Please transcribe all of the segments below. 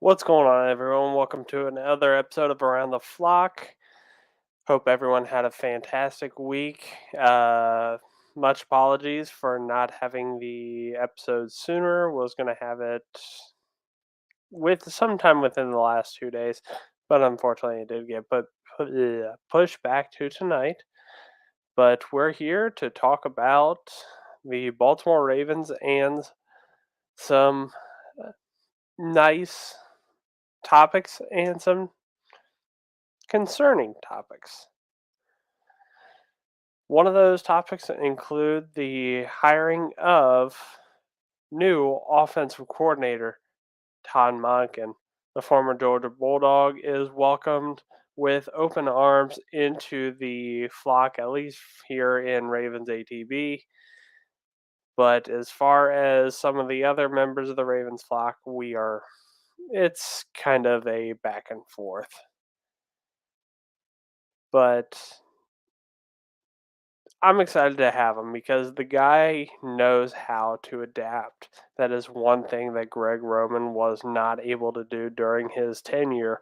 What's going on, everyone? Welcome to another episode of Around the Flock. Hope everyone had a fantastic week. Much apologies for not having the episode sooner. Was going to have it with sometime within the last 2 days, but unfortunately, it did get pushed back to tonight. But we're here to talk about the Baltimore Ravens and some nice topics and some concerning topics. One of those topics include the hiring of new offensive coordinator Todd Monken. The former Georgia Bulldog is welcomed with open arms into the flock, at least here in Ravens ATB. But as far as some of the other members of the Ravens flock, it's kind of a back and forth. But I'm excited to have him because the guy knows how to adapt. That is one thing that Greg Roman was not able to do during his tenure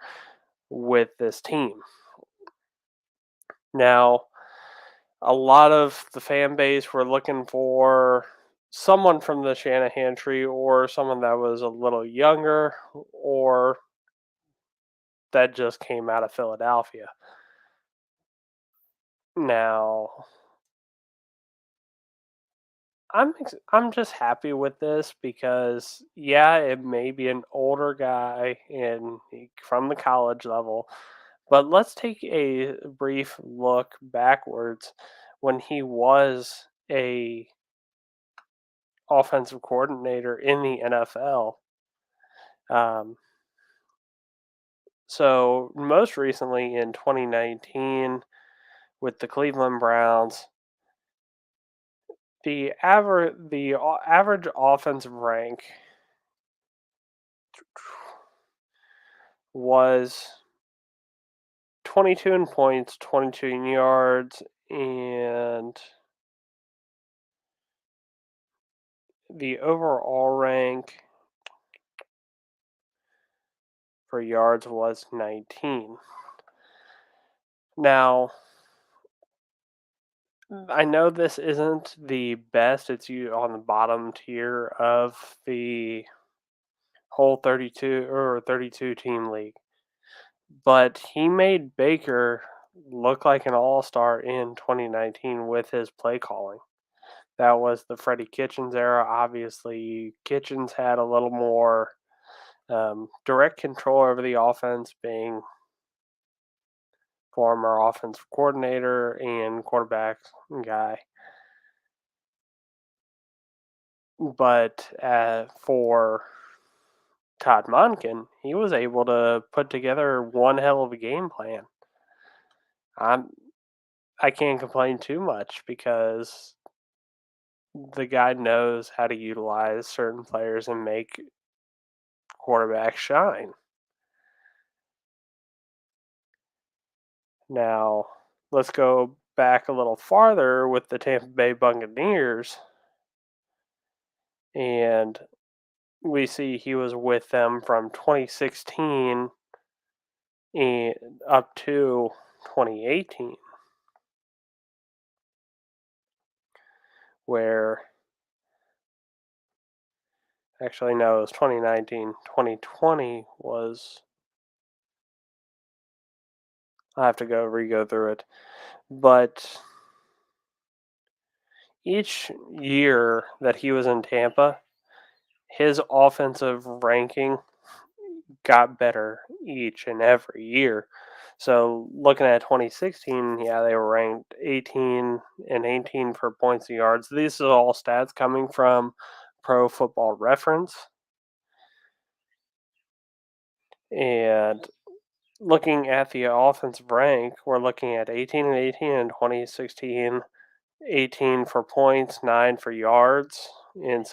with this team. Now, a lot of the fan base were looking for someone from the Shanahan tree or someone that was a little younger or that just came out of Philadelphia. Now, I'm just happy with this because yeah, it may be an older guy from the college level, but let's take a brief look backwards when he was a offensive coordinator in the NFL. Um, so most recently in 2019 with the Cleveland Browns, the average offensive rank was 22 in points, 22 in yards, and the overall rank for yards was 19. Now, I know this isn't the best. It's you on the bottom tier of the whole 32 team league. But he made Baker look like an all-star in 2019 with his play calling. That was the Freddie Kitchens era. Obviously, Kitchens had a little more direct control over the offense, being former offensive coordinator and quarterback guy. But for Todd Monken, he was able to put together one hell of a game plan. I can't complain too much because the guy knows how to utilize certain players and make quarterbacks shine. Now, let's go back a little farther with the Tampa Bay Buccaneers. And we see he was with them from 2016 and up to 2018, where actually no, it was 2019. 2020 was. I have to re-go through it, but each year that he was in Tampa, his offensive ranking got better each and every year. So looking at 2016, yeah, they were ranked 18 and 18 for points and yards. These are all stats coming from Pro Football Reference. And looking at the offensive rank, we're looking at 18 and 18 in 2016, 18 for points, 9 for yards. In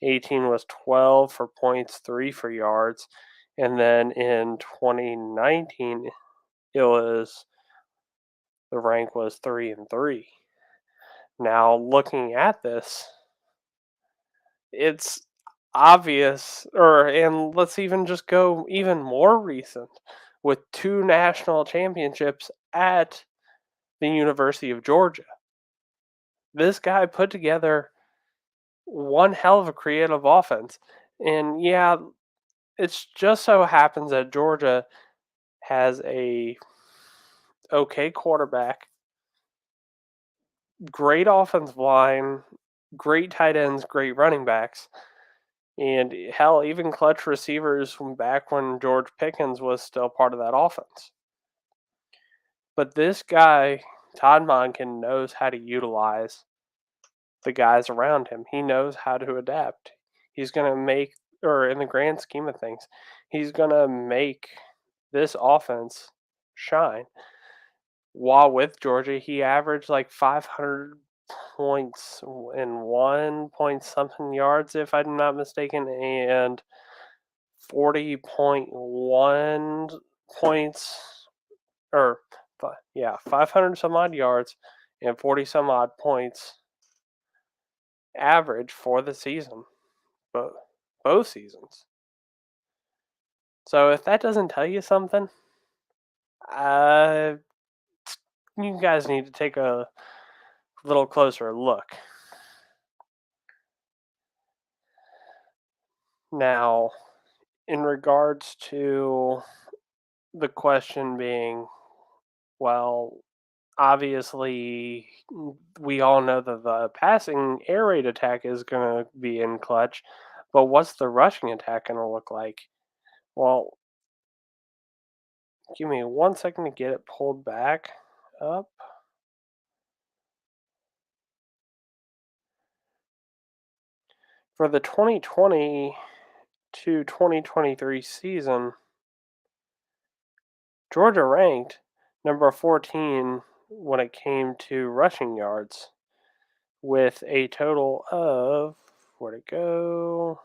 18 was 12 for points, 3 for yards. And then in 2019, the rank was 3 and 3. Now looking at this, obvious, and let's even just go even more recent with two national championships at the University of Georgia. This guy put together one hell of a creative offense. And yeah, it's just so happens that Georgia has a okay quarterback, great offensive line, great tight ends, great running backs, and hell, even clutch receivers from back when George Pickens was still part of that offense. But this guy, Todd Monken, knows how to utilize the guys around him. He knows how to adapt. He's going to make, or in the grand scheme of things, he's going to make this offense shine. While with Georgia, he averaged like 500 points and 1 something yards, if I'm not mistaken, and 40.1 points, or yeah, 500 some odd yards and 40 some odd points average for the season, both both seasons. So if that doesn't tell you something, uh, you guys need to take a little closer look. Now, in regards to the question being, well, obviously, we all know that the passing air raid attack is going to be in clutch, but what's the rushing attack going to look like? Well, give me 1 second to get it pulled back up. For the 2020 to 2023 season, Georgia ranked number 14 when it came to rushing yards with a total of, where'd it go?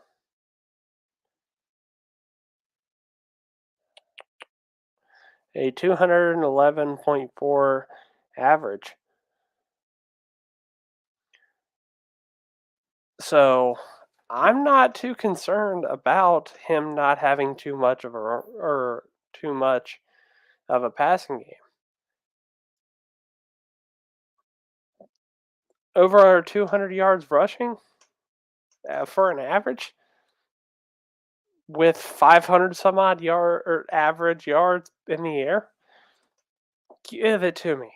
A 211.4 average. So I'm not too concerned about him not having too much of a passing game. Over 200 yards rushing for an average with 500 some odd yard or average yards in the air. Give it to me.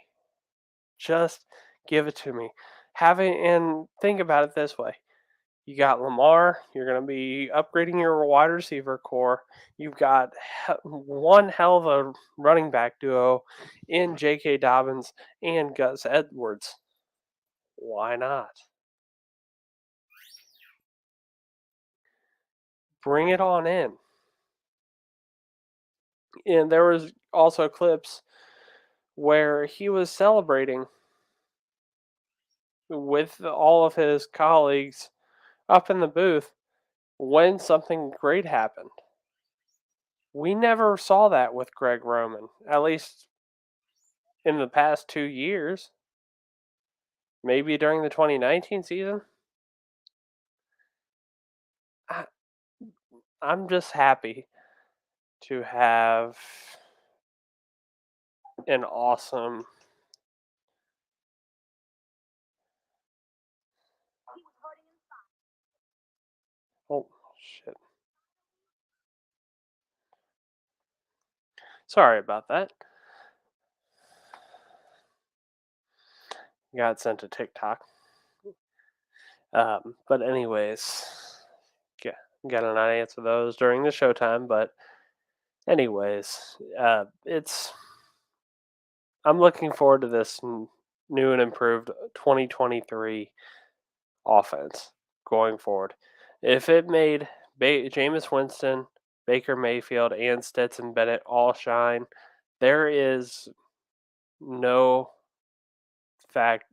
Just give it to me. And think about it this way. You got Lamar. You're going to be upgrading your wide receiver core. You've got one hell of a running back duo in J.K. Dobbins and Gus Edwards. Why not? Bring it on in. And there was also clips where he was celebrating with all of his colleagues up in the booth when something great happened. We never saw that with Greg Roman, at least in the past 2 years. Maybe during the 2019 season. I, I'm just happy to have an awesome. Oh, shit. Sorry about that. Got sent to TikTok. But anyways, gotta not answer those during the showtime. But anyways, I'm looking forward to this new and improved 2023 offense going forward. If it made Jameis Winston, Baker Mayfield, and Stetson Bennett all shine, there is no fact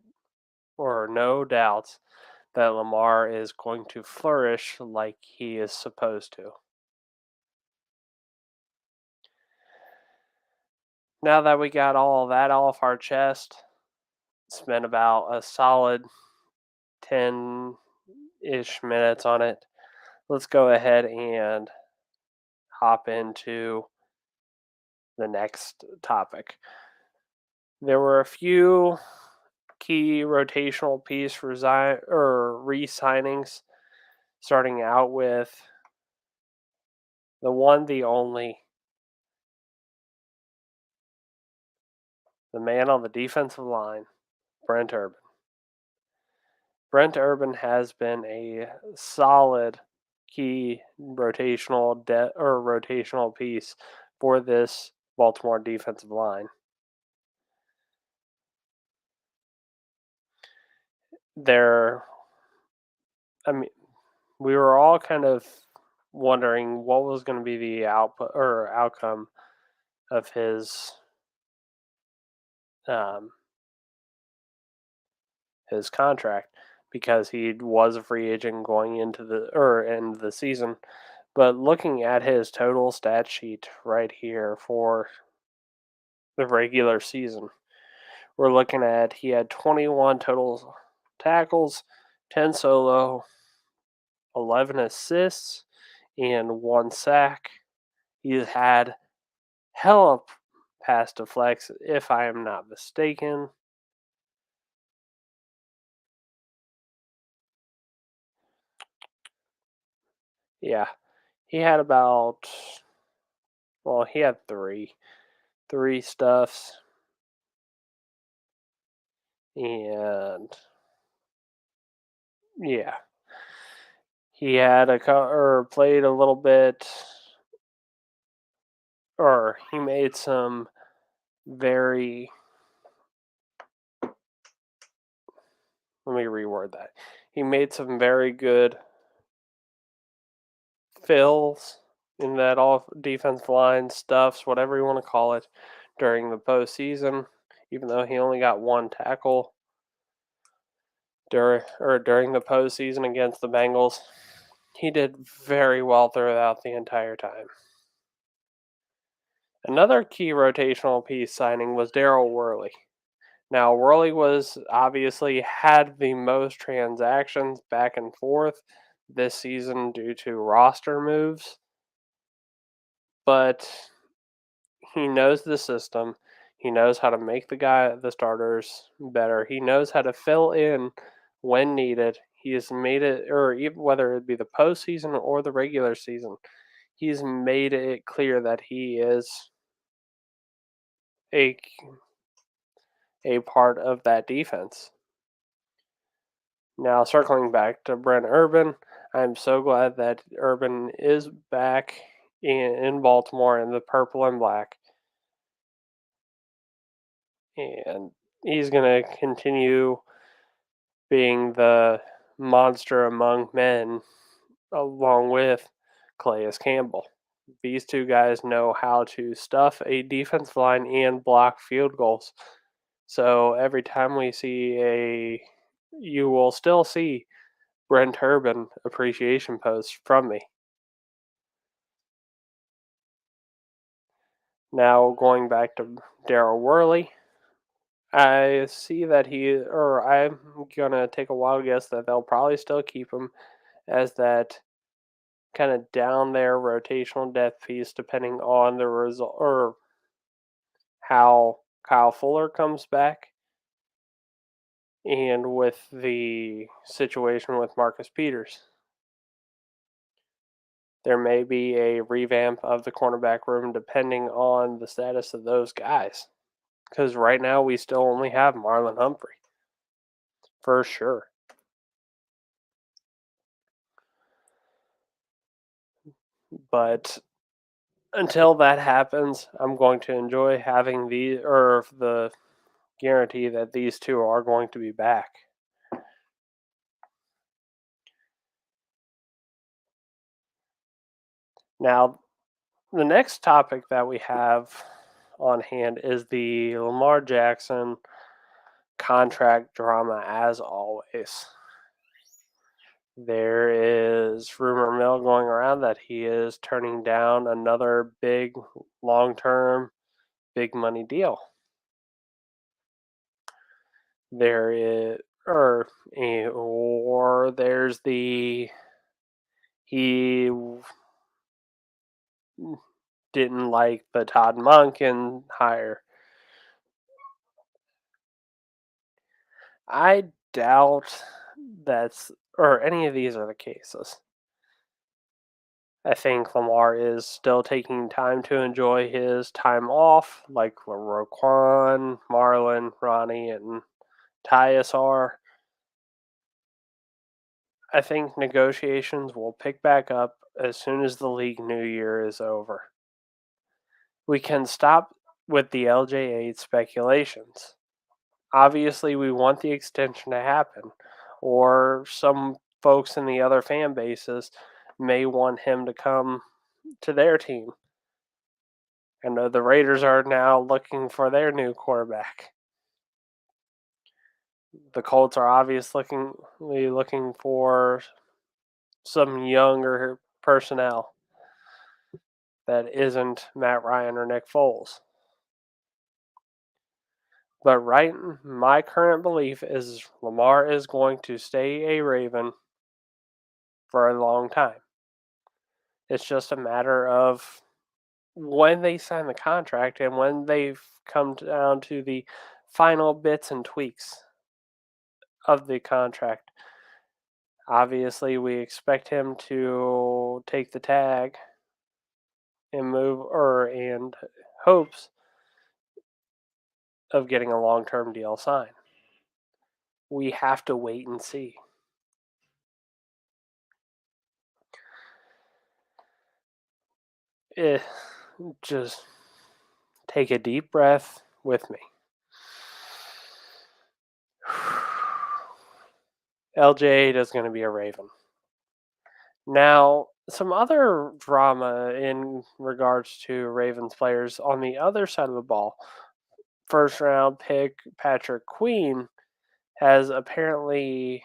or no doubts that Lamar is going to flourish like he is supposed to. Now that we got all that off our chest, spent about a solid 10 ish minutes on it. let's go ahead and hop into the next topic. There were a few key rotational piece re-signings, starting out with the one, the only, the man on the defensive line, Brent Urban. Brent Urban has been a solid key rotational piece for this Baltimore defensive line. There, I mean, we were all kind of wondering what was going to be the outcome of um, his contract, because he was a free agent going into the end of the season. But looking at his total stat sheet right here for the regular season, we're looking at he had 21 total tackles, 10 solo, 11 assists, and 1 sack. He's had hella pass deflects, if I am not mistaken. Yeah, he had he had three stuffs, and yeah, he had played a little bit, or he made some very. Let me reword that. He made some very good fills in that all defensive line stuffs, whatever you want to call it, during the postseason. Even though he only got 1 tackle during the postseason against the Bengals, he did very well throughout the entire time. Another key rotational piece signing was Daryl Worley. Now, Worley was obviously had the most transactions back and forth this season due to roster moves, but he knows the system. He knows how to make the starters better. He knows how to fill in when needed. He has made it, or even whether it be the postseason or the regular season, he's made it clear that he is a a part of that defense. Now, circling back to Brent Urban, I'm so glad that Urban is back in Baltimore in the purple and black, and he's going to continue being the monster among men along with Calais Campbell. These two guys know how to stuff a defensive line and block field goals. So every time you will still see Brent Urban appreciation posts from me. Now going back to Daryl Worley, I see that I'm gonna take a wild guess that they'll probably still keep him as that kind of down there rotational depth piece, depending on the result or how Kyle Fuller comes back, and with the situation with Marcus Peters. There may be a revamp of the cornerback room depending on the status of those guys. Because right now we still only have Marlon Humphrey. For sure. But until that happens, I'm going to enjoy having the guarantee that these two are going to be back. Now, the next topic that we have on hand is the Lamar Jackson contract drama, as always. There is rumor mill going around that he is turning down another big, long-term, big money deal. There is, or there's he He didn't like the Todd Monken hire. I doubt that's or any of these are the cases. I think Lamar is still taking time to enjoy his time off, like Roquan, Marlon, Ronnie, and Tyus are. I think negotiations will pick back up as soon as the league new year is over. We can stop with the LJ8 speculations. Obviously, we want the extension to happen, or some folks in the other fan bases may want him to come to their team. I know the Raiders are now looking for their new quarterback. The Colts are obviously looking for some younger personnel that isn't Matt Ryan or Nick Foles. But right, my current belief is Lamar is going to stay a Raven for a long time. It's just a matter of when they sign the contract and when they've come down to the final bits and tweaks of the contract. Obviously, we expect him to take the tag and and hopes of getting a long-term deal signed. We have to wait and see. Just take a deep breath with me. LJ8 is going to be a Raven. Now, some other drama in regards to Ravens players on the other side of the ball. First round pick Patrick Queen has apparently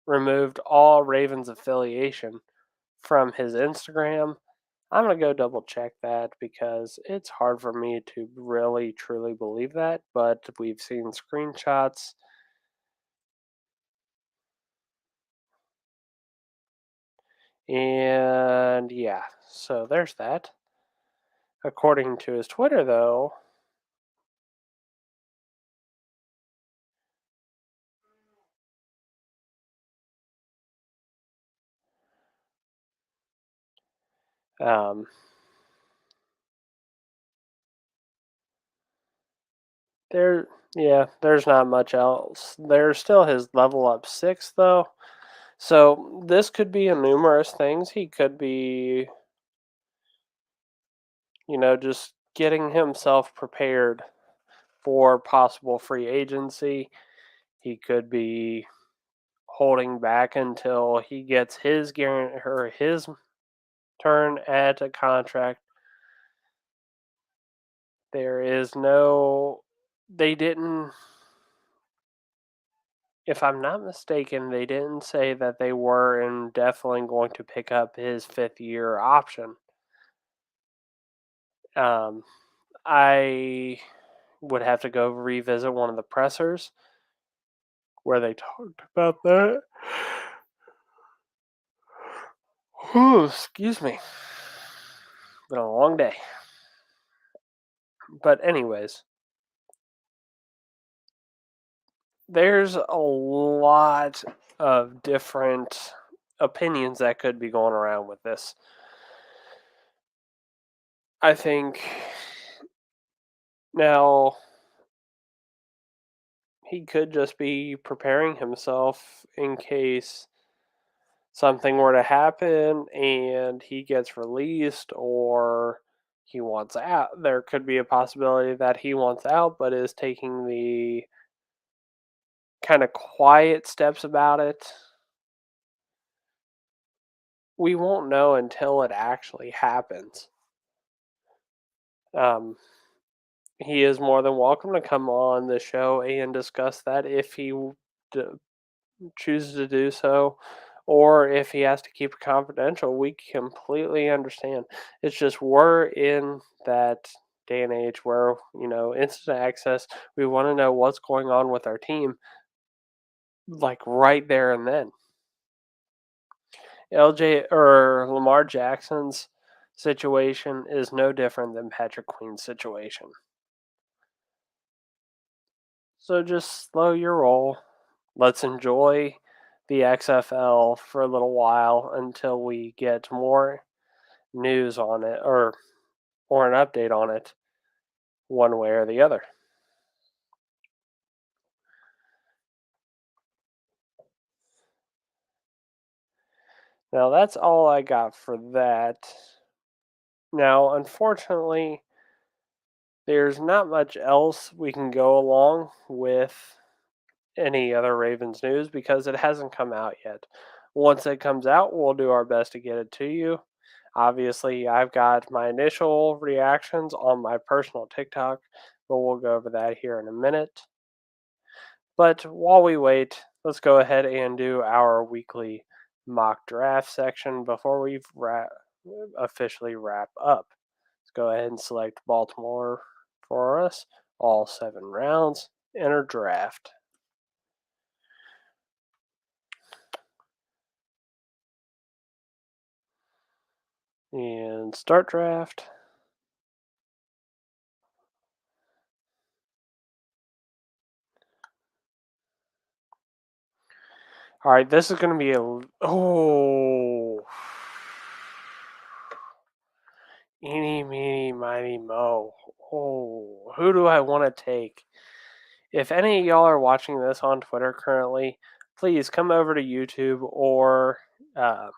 removed all Ravens affiliation from his Instagram. I'm going to go double check that because it's hard for me to really truly believe that, but we've seen screenshots. And yeah, so there's that. According to his Twitter, though, um, there's not much else. There's still his level up 6, though. So this could be a numerous things. He could be, just getting himself prepared for possible free agency. He could be holding back until he gets his his turn at a contract. There is no they didn't if I'm not mistaken, they didn't say that they were indefinitely going to pick up his 5th-year option. Um, I would have to go revisit one of the pressers where they talked about that. Whew, excuse me. Been a long day. But anyways, there's a lot of different opinions that could be going around with this. I think now he could just be preparing himself in case something were to happen and he gets released or he wants out. There could be a possibility that he wants out but is taking the kind of quiet steps about it. We won't know until it actually happens. Um, he is more than welcome to come on the show and discuss that if he chooses to do so, or if he has to keep it confidential. We completely understand. It's just we're in that day and age where, instant access, we want to know what's going on with our team, like right there and then. LJ or Lamar Jackson's situation is no different than Patrick Queen's situation. So just slow your roll. Let's enjoy the XFL for a little while until we get more news on it or an update on it one way or the other. Now that's all I got for that. Now, unfortunately, there's not much else we can go along with any other Ravens news because it hasn't come out yet. Once it comes out, we'll do our best to get it to you. Obviously, I've got my initial reactions on my personal TikTok, but we'll go over that here in a minute. But while we wait, let's go ahead and do our weekly mock draft section before we officially wrap up. Let's go ahead and select Baltimore for us, all 7 rounds, enter draft. And start draft. All right, this is going to be eeny, meeny, miny, mo. Oh, who do I want to take? If any of y'all are watching this on Twitter currently, please come over to YouTube uh,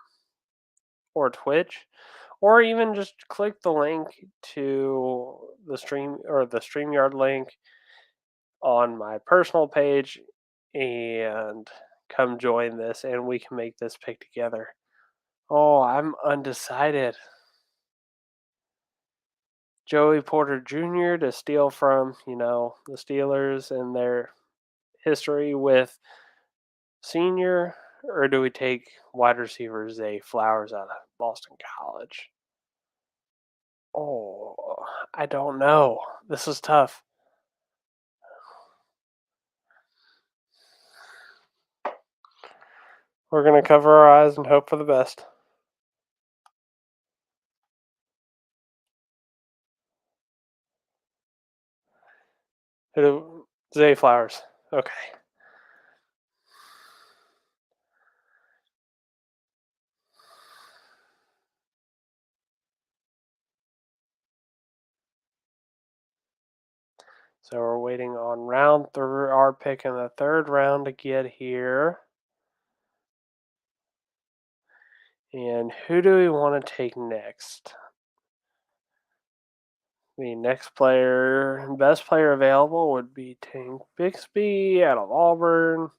or Twitch, or even just click the link to the stream or the StreamYard link on my personal page and come join this and we can make this pick together. Oh, I'm undecided. Joey Porter Jr. to steal from, the Steelers and their history with Senior, or do we take wide receiver Zay Flowers out of Boston College? Oh, I don't know. This is tough. We're going to cover our eyes and hope for the best. Zay Flowers. Okay. So we're waiting on our pick in the 3rd round to get here. And who do we want to take next? The next best player available would be Tank Bixby out of Auburn.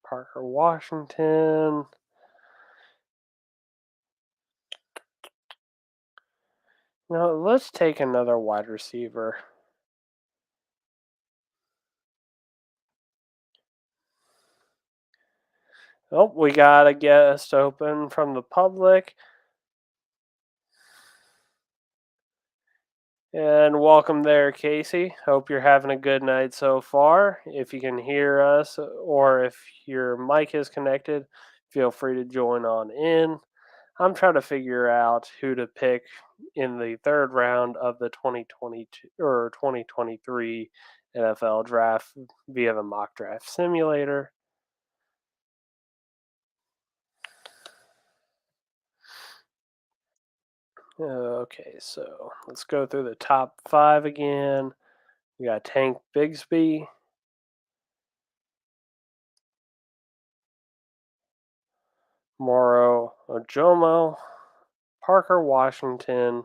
Parker Washington. Now let's take another wide receiver. Oh, we got a guest open from the public. And welcome there, Casey. Hope you're having a good night so far. If you can hear us or if your mic is connected, feel free to join on in. I'm trying to figure out who to pick in the 3rd round of the 2022 or 2023 NFL draft via the mock draft simulator. Okay, so let's go through the top 5 again. We got Tank Bigsby, Moro Ojomo, Parker Washington,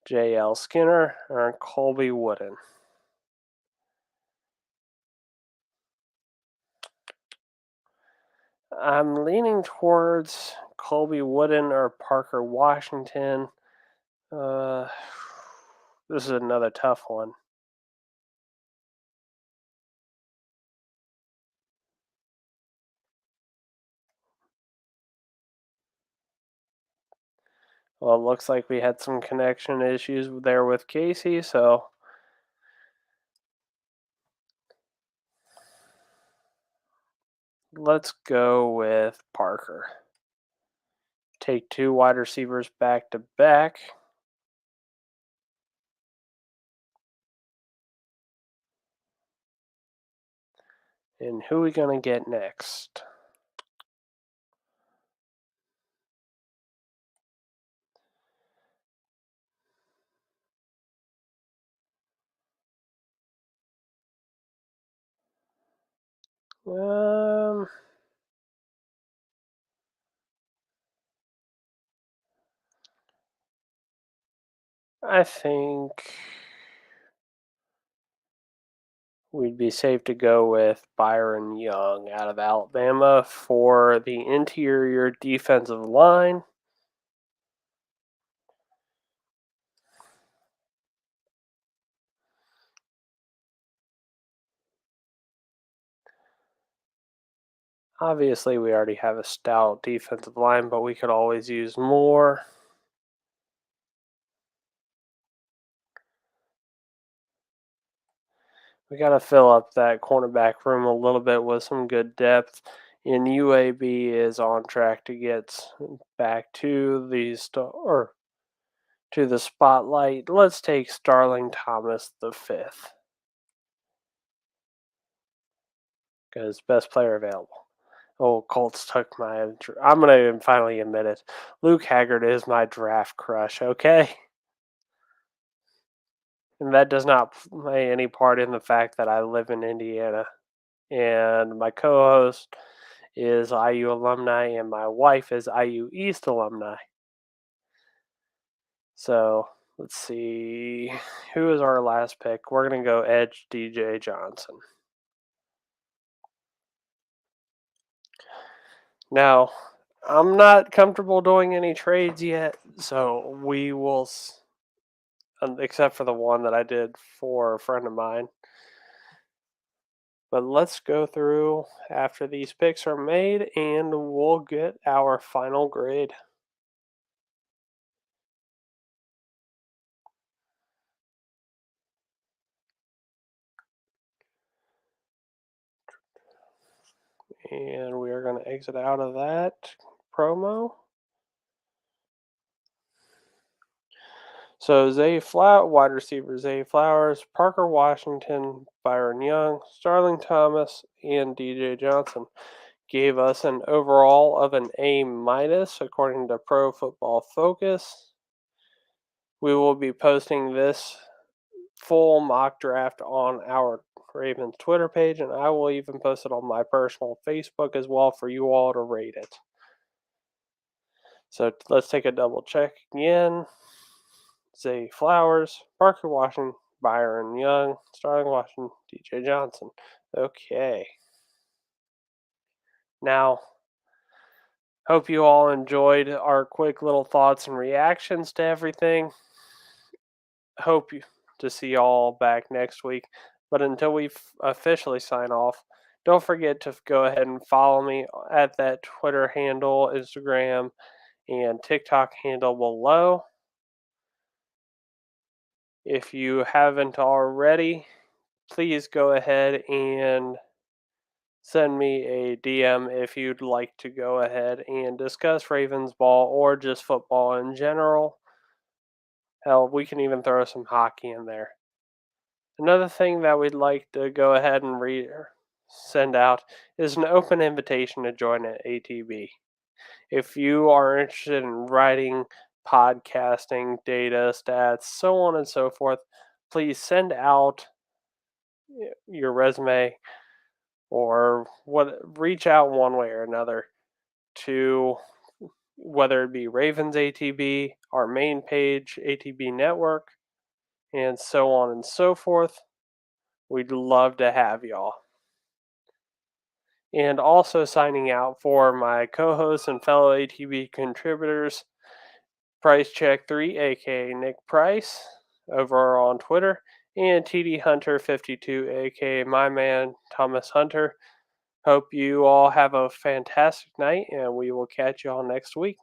J.L. Skinner, and Colby Wooden. I'm leaning towards Colby Wooden or Parker Washington. This is another tough one. Well, it looks like we had some connection issues there with Casey, so let's go with Parker. Take 2 wide receivers back to back. And who are we going to get next? I think we'd be safe to go with Byron Young out of Alabama for the interior defensive line. Obviously, we already have a stout defensive line, but we could always use more. We got to fill up that cornerback room a little bit with some good depth. And UAB is on track to get back to the spotlight. Let's take Starling Thomas the fifth because best player available. Oh, Colts took my. I'm gonna finally admit it. Luke Haggard is my draft crush. Okay. And that does not play any part in the fact that I live in Indiana. And my co host is IU alumni, and my wife is IU East alumni. So let's see. Who is our last pick? We're going to go Edge DJ Johnson. Now, I'm not comfortable doing any trades yet, so we will, except for the one that I did for a friend of mine. But let's go through after these picks are made and we'll get our final grade. And we are going to exit out of that promo. So wide receiver Zay Flowers, Parker Washington, Byron Young, Starling Thomas, and DJ Johnson gave us an overall of an A minus according to Pro Football Focus. We will be posting this full mock draft on our Ravens Twitter page, and I will even post it on my personal Facebook as well for you all to rate it. So let's take a double check again. Zay Flowers, Parker Washington, Byron Young, Starling Washington, DJ Johnson. Okay. Now, hope you all enjoyed our quick little thoughts and reactions to everything. Hope to see you all back next week. But until we officially sign off, don't forget to go ahead and follow me at that Twitter handle, Instagram, and TikTok handle below. If you haven't already, please go ahead and send me a DM if you'd like to go ahead and discuss Ravens ball or just football in general. Hell, we can even throw some hockey in there. Another thing that we'd like to go ahead and send out is an open invitation to join at ATB. If you are interested in writing, podcasting, data, stats, so on and so forth, please send out your resume or reach out one way or another to whether it be Ravens ATB, our main page, ATB Network, and so on and so forth. We'd love to have y'all. And also signing out for my co-hosts and fellow ATB contributors, Price Check 3, aka Nick Price, over on Twitter, and TD Hunter 52, aka my man Thomas Hunter. Hope you all have a fantastic night, and we will catch you all next week.